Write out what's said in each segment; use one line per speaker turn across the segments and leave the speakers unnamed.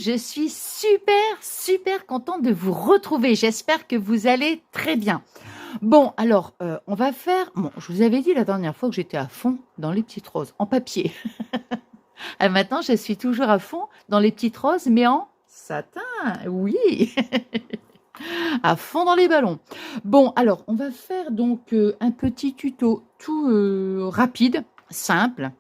je suis super contente de vous retrouver. J'espère que vous allez très bien. Bon, alors, on va faire... Bon, je vous avais dit la dernière fois que j'étais à fond dans les petites roses, en papier. Et maintenant, je suis toujours à fond dans les petites roses, mais en satin, oui. À fond dans les ballons. Bon, alors, on va faire donc un petit tuto tout rapide, simple.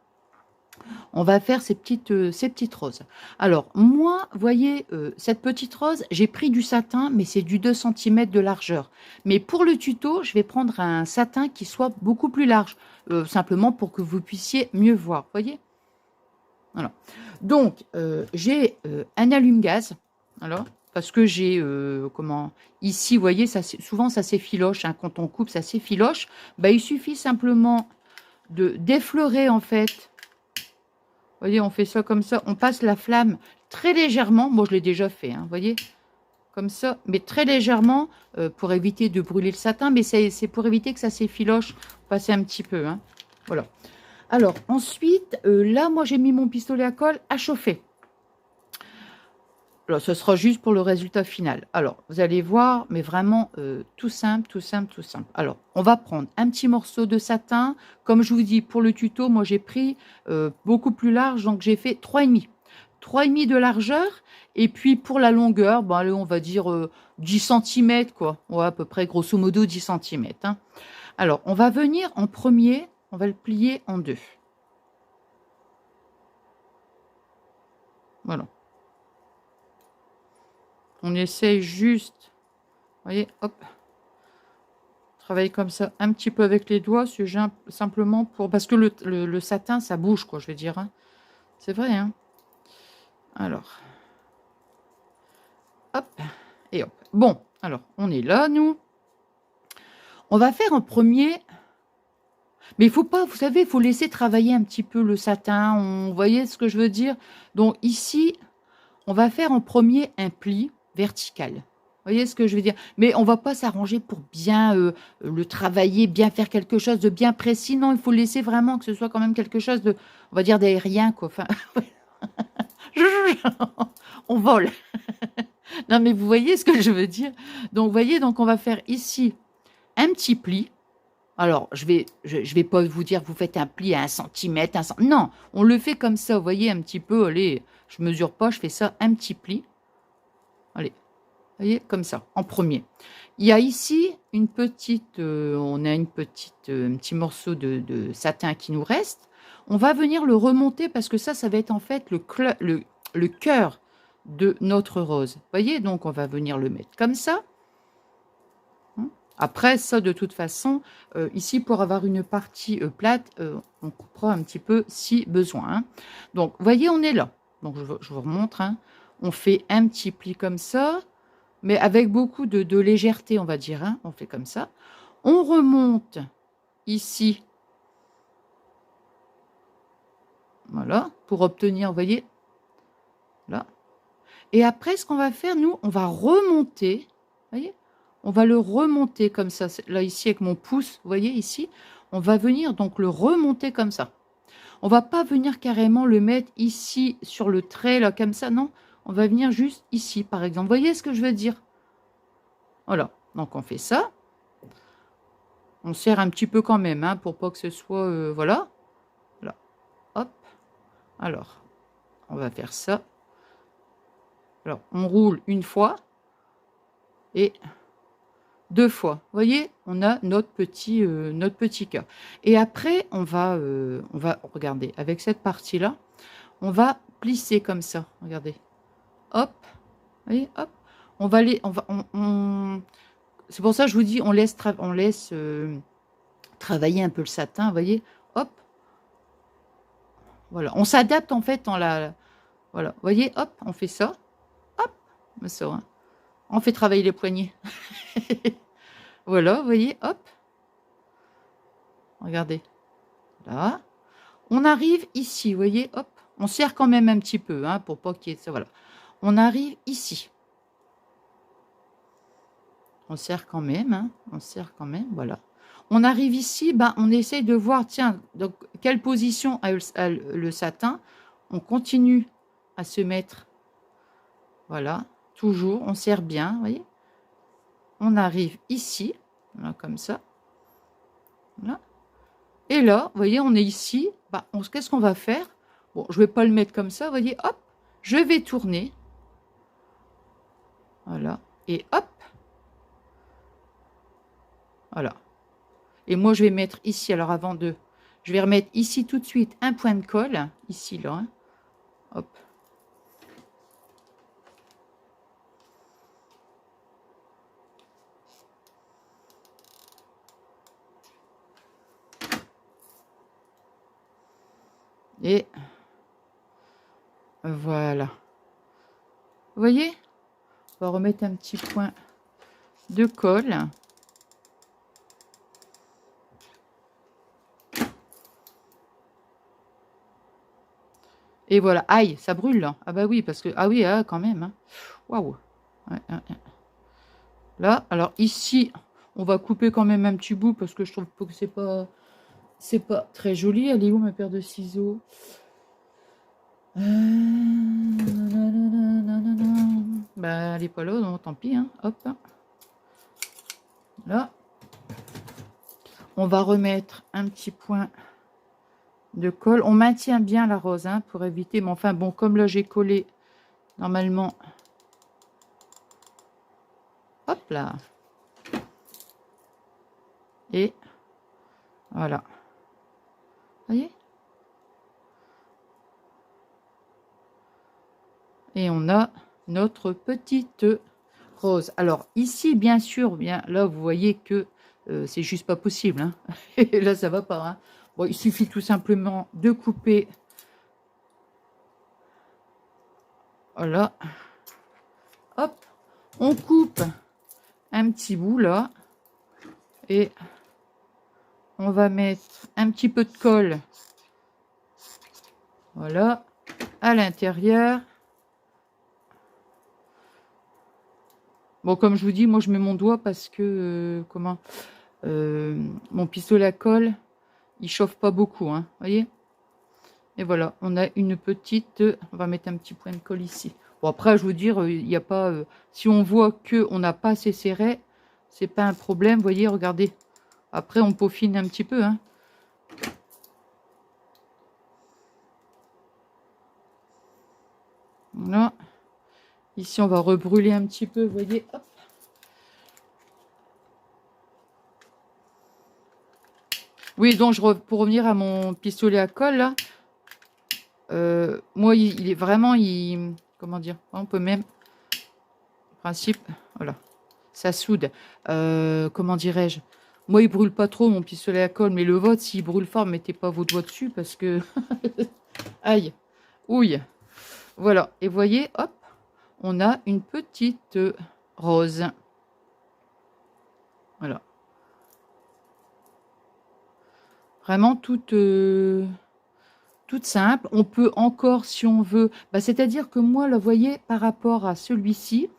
On va faire ces petites roses. Alors, moi, voyez, cette petite rose, j'ai pris du satin, mais c'est du 2 cm de largeur. Mais pour le tuto, je vais prendre un satin qui soit beaucoup plus large, simplement pour que vous puissiez mieux voir, voyez. Voilà. Donc, j'ai un allume-gaz, alors, parce que j'ai, ici, vous voyez, souvent ça s'effiloche, hein, quand on coupe, ça s'effiloche. Bah, il suffit simplement d'effleurer, en fait. Vous voyez, on fait ça comme ça, on passe la flamme très légèrement. Moi, je l'ai déjà fait, hein, vous voyez, comme ça, mais très légèrement, pour éviter de brûler le satin, mais c'est pour éviter que ça s'effiloche. Passer un petit peu, hein, voilà. Alors, ensuite, là, moi, j'ai mis mon pistolet à colle à chauffer. Alors, ce sera juste pour le résultat final. Alors, vous allez voir, mais vraiment tout simple. Alors, on va prendre un petit morceau de satin. Comme je vous dis, pour le tuto, moi, j'ai pris beaucoup plus large, donc j'ai fait 3,5. 3,5 de largeur. Et puis, pour la longueur, bon, allez, on va dire 10 cm, quoi. Ouais, à peu près, grosso modo, 10 cm. Hein. Alors, on va venir en premier, on va le plier en deux. Voilà. On essaye juste, vous voyez, hop, travailler comme ça un petit peu avec les doigts, simplement pour, parce que le satin, ça bouge, quoi, je veux dire. Hein. C'est vrai, hein. Alors, hop, et hop. Bon, alors, on est là, nous. On va faire en premier, mais il faut pas, vous savez, il faut laisser travailler un petit peu le satin, vous voyez ce que je veux dire? Donc ici, on va faire en premier un pli vertical. Vous voyez ce que je veux dire? Mais on va pas s'arranger pour bien le travailler, bien faire quelque chose de bien précis. Non, il faut laisser vraiment que ce soit quand même quelque chose de, on va dire, d'aérien, quoi. Enfin, on vole. Non, mais vous voyez ce que je veux dire? Donc, vous voyez, donc on va faire ici un petit pli. Alors, je vais pas vous dire, vous faites un pli à 1 cm, non, on le fait comme ça, vous voyez, un petit peu, allez, je mesure pas, je fais ça, un petit pli. Allez, vous voyez, comme ça, en premier. Il y a ici une petite, on a un petit morceau de satin qui nous reste. On va venir le remonter parce que ça va être en fait le cœur de notre rose. Vous voyez, donc on va venir le mettre comme ça. Après, ça, de toute façon, ici, pour avoir une partie plate, on coupera un petit peu si besoin. Hein. Donc, vous voyez, on est là. Donc, je vous remontre. Hein. On fait un petit pli comme ça, mais avec beaucoup de légèreté, on va dire. Hein. On fait comme ça. On remonte ici. Voilà, pour obtenir, vous voyez, là. Et après, ce qu'on va faire, nous, on va remonter, vous voyez, on va le remonter comme ça. Là, ici, avec mon pouce, vous voyez, ici, on va venir donc le remonter comme ça. On va pas venir carrément le mettre ici, sur le trait, là, comme ça, non. On va venir juste ici, par exemple. Vous voyez ce que je veux dire? Voilà, donc on fait ça. On serre un petit peu quand même, hein, pour pas que ce soit... voilà. Là, hop. Alors, on va faire ça. Alors, on roule une fois et 2 fois. Vous voyez, on a notre petit cœur. Et après, on va regarder, avec cette partie-là, on va plisser comme ça. Regardez. Hop. Vous voyez, hop. On va aller, c'est pour ça que je vous dis, on laisse travailler un peu le satin. Vous voyez, hop. Voilà. On s'adapte en fait voilà. Vous voyez, hop, on fait ça. Hop. Ça, hein. On fait travailler les poignets. Voilà, vous voyez, hop. Regardez. Là. On arrive ici, vous voyez, hop. On serre quand même un petit peu, hein, pour pas qu'il y ait ça, voilà. On arrive ici. On serre quand même, hein. On serre quand même, voilà. On arrive ici, ben, on essaye de voir, tiens, donc, quelle position a le satin. On continue à se mettre Voilà, toujours, on serre bien, vous voyez. On arrive ici, là, comme ça. Voilà. Et là, vous voyez, on est ici. Bah, qu'est-ce qu'on va faire? Bon, je ne vais pas le mettre comme ça, vous voyez, hop, je vais tourner. Voilà, et hop. Voilà. Et moi, je vais mettre ici, alors avant de... Je vais remettre ici tout de suite un point de colle, ici, là. Hein. Hop. Et voilà. Vous voyez? On va remettre un petit point de colle. Et voilà. Aïe, ça brûle là. Ah bah oui, parce que... Ah oui, ah, quand même. Hein. Waouh. Ouais, ouais, ouais. Là, alors ici, on va couper quand même un petit bout parce que je trouve que c'est pas très joli. Elle est où ma paire de ciseaux? Bah, elle est pas là, donc tant pis. Hein. Hop. Là. On va remettre un petit point de colle. On maintient bien la rose hein, pour éviter. Mais enfin, bon, comme là, j'ai collé normalement. Hop là. Et voilà. Vous voyez? Et on a notre petite rose. Alors ici, bien sûr, bien là, vous voyez que c'est juste pas possible. Hein. Et là, ça va pas. Hein. Bon, il suffit tout simplement de couper. Voilà. Hop. On coupe un petit bout là. Et on va mettre un petit peu de colle. Voilà. À l'intérieur. Bon, comme je vous dis, moi, je mets mon doigt parce que, mon pistolet à colle, il chauffe pas beaucoup, hein, voyez. Et voilà, on a une petite... on va mettre un petit point de colle ici. Bon, après, je veux dire, il n'y a pas... si on voit qu'on n'a pas assez serré, c'est pas un problème, vous voyez, regardez. Après, on peaufine un petit peu, hein. Voilà. Ici, on va rebrûler un petit peu, vous voyez, hop. Oui, donc, pour revenir à mon pistolet à colle, là, moi, il est vraiment... comment dire? On peut même... principe, voilà. Ça soude. Comment dirais-je? Moi, il brûle pas trop, mon pistolet à colle, mais le vôtre, s'il brûle fort, mettez pas vos doigts dessus, parce que... Aïe. Ouille. Voilà. Et voyez, hop, on a une petite rose. Voilà. Vraiment toute simple. On peut encore, si on veut... Bah, c'est-à-dire que moi, là, vous voyez, par rapport à celui-ci,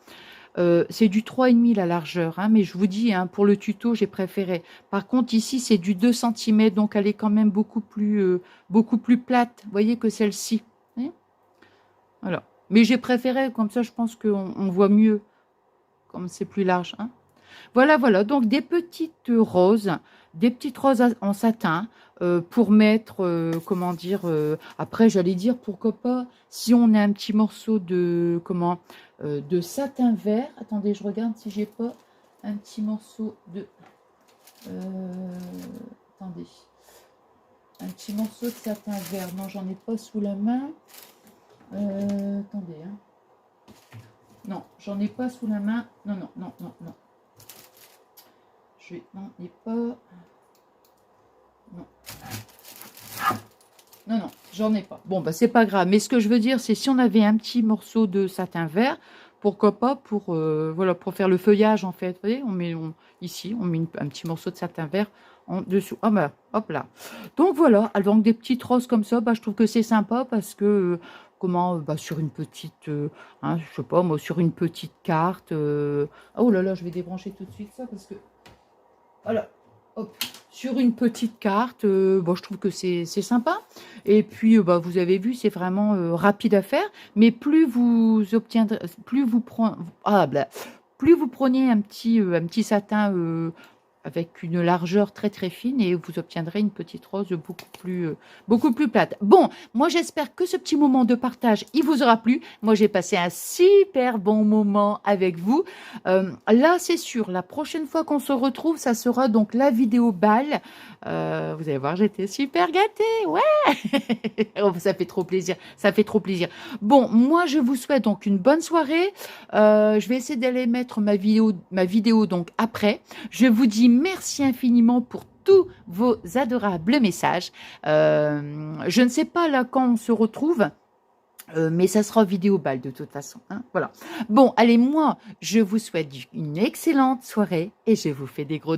c'est du 3,5 la largeur, hein, mais je vous dis, hein, pour le tuto, j'ai préféré. Par contre, ici, c'est du 2 cm, donc elle est quand même beaucoup plus plate, vous voyez, que celle-ci. Hein. Voilà. Mais j'ai préféré, comme ça, je pense qu'on voit mieux, comme c'est plus large. Hein. Voilà, voilà, donc des petites roses en satin pour mettre, comment dire, après j'allais dire, pourquoi pas, si on a un petit morceau de satin vert, attendez, je regarde si j'ai pas un petit morceau de, attendez, un petit morceau de satin vert, non, j'en ai pas sous la main, attendez, hein. Non, j'en ai pas sous la main, non, non, non, non, non. Je n'en ai pas. Non. Non, non, j'en ai pas. Bon, bah, c'est pas grave. Mais ce que je veux dire, c'est si on avait un petit morceau de satin vert, pourquoi pas pour, voilà, pour faire le feuillage, en fait. Vous voyez, ici, on met un petit morceau de satin vert en dessous. Ah, bah, hop là. Donc, voilà. Donc, des petites roses comme ça, bah, je trouve que c'est sympa parce que, bah, sur une petite, hein, je sais pas, moi, sur une petite carte. Oh là là, je vais débrancher tout de suite ça parce que, voilà. hop, sur une petite carte. Bon, je trouve que c'est sympa. Et puis, bah, vous avez vu, c'est vraiment rapide à faire. Mais plus vous obtiendrez, plus vous prenez un petit satin avec une largeur très très fine et vous obtiendrez une petite rose beaucoup plus plate. Bon, moi j'espère que ce petit moment de partage, il vous aura plu. Moi j'ai passé un super bon moment avec vous. Là c'est sûr, la prochaine fois qu'on se retrouve, ça sera donc la vidéo bal. Vous allez voir, j'étais super gâtée, ouais. Oh, ça fait trop plaisir, ça fait trop plaisir. Bon, moi je vous souhaite donc une bonne soirée. Je vais essayer d'aller mettre ma vidéo donc après. Je vous dis merci infiniment pour tous vos adorables messages. Je ne sais pas là quand on se retrouve. Mais ça sera vidéo balle de toute façon. Hein, voilà. Bon, allez, moi, je vous souhaite une excellente soirée et je vous fais des gros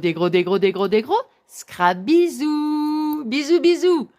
scrap bisous. Bisous, bisous.